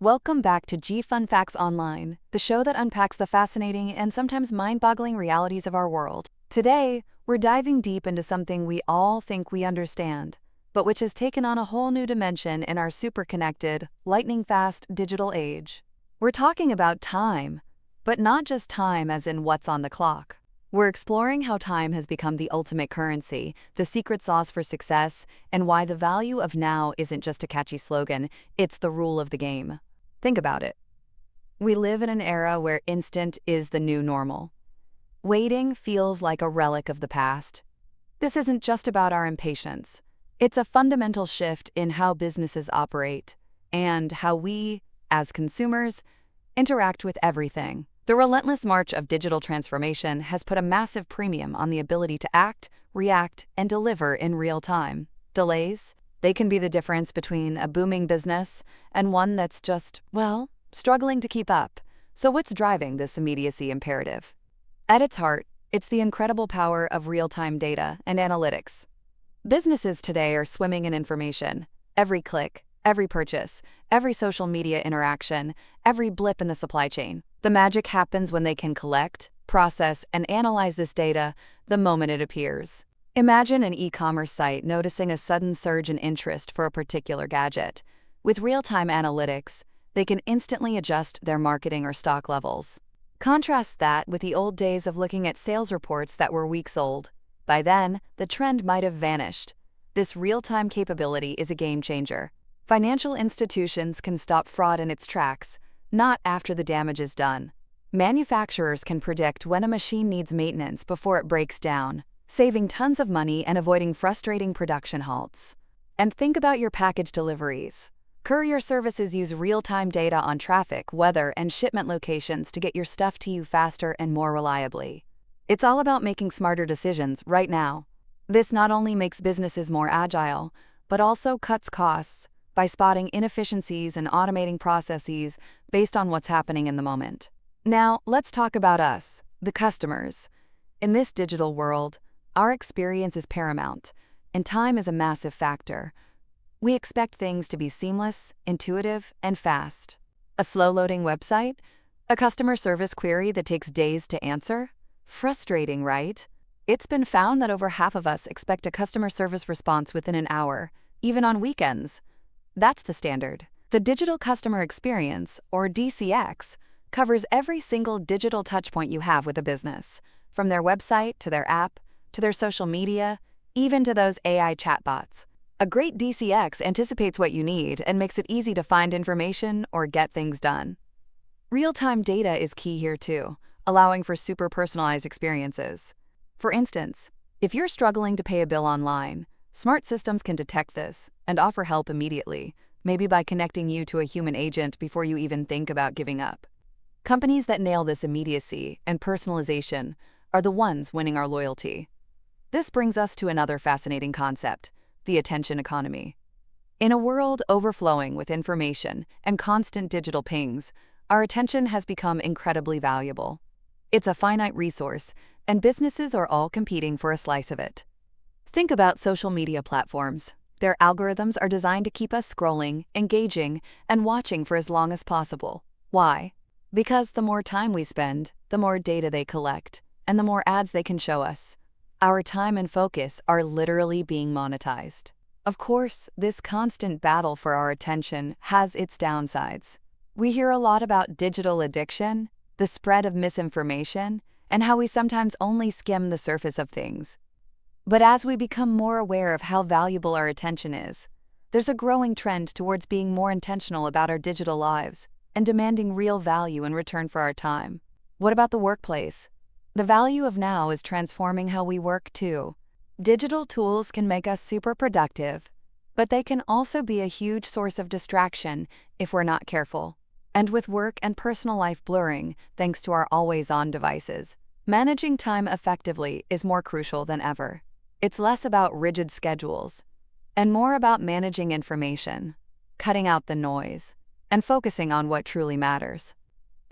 Welcome back to G Fun Facts Online, the show that unpacks the fascinating and sometimes mind-boggling realities of our world. Today, we're diving deep into something we all think we understand, but which has taken on a whole new dimension in our super-connected, lightning-fast digital age. We're talking about time, but not just time as in what's on the clock. We're exploring how time has become the ultimate currency, the secret sauce for success, and why the value of now isn't just a catchy slogan, it's the rule of the game. Think about it. We live in an era where instant is the new normal. Waiting feels like a relic of the past. This isn't just about our impatience. It's a fundamental shift in how businesses operate and how we, as consumers, interact with everything. The relentless march of digital transformation has put a massive premium on the ability to act, react, and deliver in real time. Delays, they can be the difference between a booming business and one that's just, struggling to keep up. So what's driving this immediacy imperative? At its heart, it's the incredible power of real-time data and analytics. Businesses today are swimming in information. Every click, every purchase, every social media interaction, every blip in the supply chain. The magic happens when they can collect, process, and analyze this data the moment it appears. Imagine an e-commerce site noticing a sudden surge in interest for a particular gadget. With real-time analytics, they can instantly adjust their marketing or stock levels. Contrast that with the old days of looking at sales reports that were weeks old. By then, the trend might have vanished. This real-time capability is a game changer. Financial institutions can stop fraud in its tracks, not after the damage is done. Manufacturers can predict when a machine needs maintenance before it breaks down, saving tons of money and avoiding frustrating production halts. And think about your package deliveries. Courier services use real-time data on traffic, weather, and shipment locations to get your stuff to you faster and more reliably. It's all about making smarter decisions right now. This not only makes businesses more agile, but also cuts costs by spotting inefficiencies and automating processes based on what's happening in the moment. Now, let's talk about us, the customers. In this digital world, our experience is paramount, and time is a massive factor. We expect things to be seamless, intuitive, and fast. A slow-loading website? A customer service query that takes days to answer? Frustrating, right? It's been found that over half of us expect a customer service response within an hour, even on weekends. That's the standard. The Digital Customer Experience, or DCX, covers every single digital touchpoint you have with a business, from their website to their app, to their social media, even to those AI chatbots. A great DCX anticipates what you need and makes it easy to find information or get things done. Real-time data is key here too, allowing for super personalized experiences. For instance, if you're struggling to pay a bill online, smart systems can detect this and offer help immediately, maybe by connecting you to a human agent before you even think about giving up. Companies that nail this immediacy and personalization are the ones winning our loyalty. This brings us to another fascinating concept, the attention economy. In a world overflowing with information and constant digital pings, our attention has become incredibly valuable. It's a finite resource, and businesses are all competing for a slice of it. Think about social media platforms. Their algorithms are designed to keep us scrolling, engaging, and watching for as long as possible. Why? Because the more time we spend, the more data they collect, and the more ads they can show us. Our time and focus are literally being monetized. Of course, this constant battle for our attention has its downsides. We hear a lot about digital addiction, the spread of misinformation, and how we sometimes only skim the surface of things. But as we become more aware of how valuable our attention is, there's a growing trend towards being more intentional about our digital lives and demanding real value in return for our time. What about the workplace? The value of now is transforming how we work too. Digital tools can make us super productive, but they can also be a huge source of distraction if we're not careful. And with work and personal life blurring thanks to our always-on devices, managing time effectively is more crucial than ever. It's less about rigid schedules and more about managing information, cutting out the noise, and focusing on what truly matters.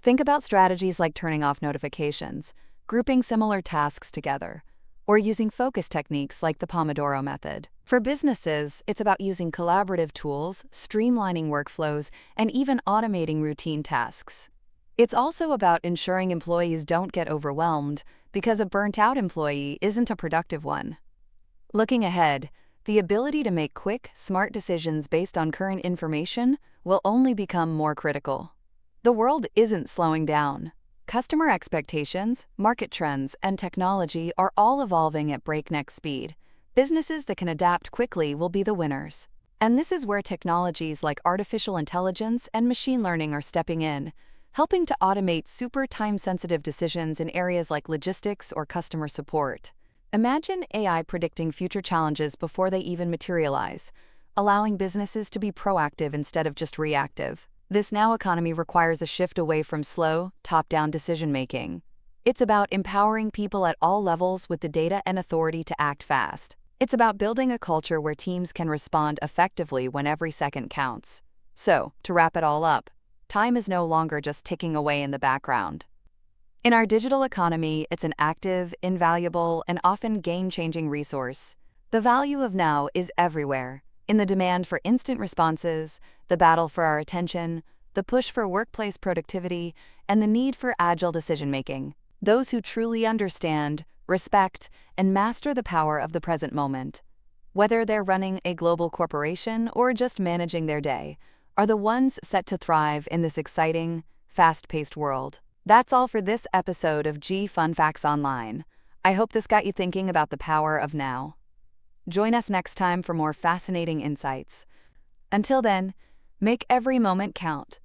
Think about strategies like turning off notifications, grouping similar tasks together, or using focus techniques like the Pomodoro method. For businesses, it's about using collaborative tools, streamlining workflows, and even automating routine tasks. It's also about ensuring employees don't get overwhelmed, because a burnt-out employee isn't a productive one. Looking ahead, the ability to make quick, smart decisions based on current information will only become more critical. The world isn't slowing down. Customer expectations, market trends, and technology are all evolving at breakneck speed. Businesses that can adapt quickly will be the winners. And this is where technologies like artificial intelligence and machine learning are stepping in, helping to automate super time-sensitive decisions in areas like logistics or customer support. Imagine AI predicting future challenges before they even materialize, allowing businesses to be proactive instead of just reactive. This now economy requires a shift away from slow, top-down decision-making. It's about empowering people at all levels with the data and authority to act fast. It's about building a culture where teams can respond effectively when every second counts. So, to wrap it all up, time is no longer just ticking away in the background. In our digital economy, it's an active, invaluable, and often game-changing resource. The value of now is everywhere, in the demand for instant responses, the battle for our attention, the push for workplace productivity, and the need for agile decision-making. Those who truly understand, respect, and master the power of the present moment, whether they're running a global corporation or just managing their day, are the ones set to thrive in this exciting, fast-paced world. That's all for this episode of G Fun Facts Online. I hope this got you thinking about the power of now. Join us next time for more fascinating insights. Until then, make every moment count.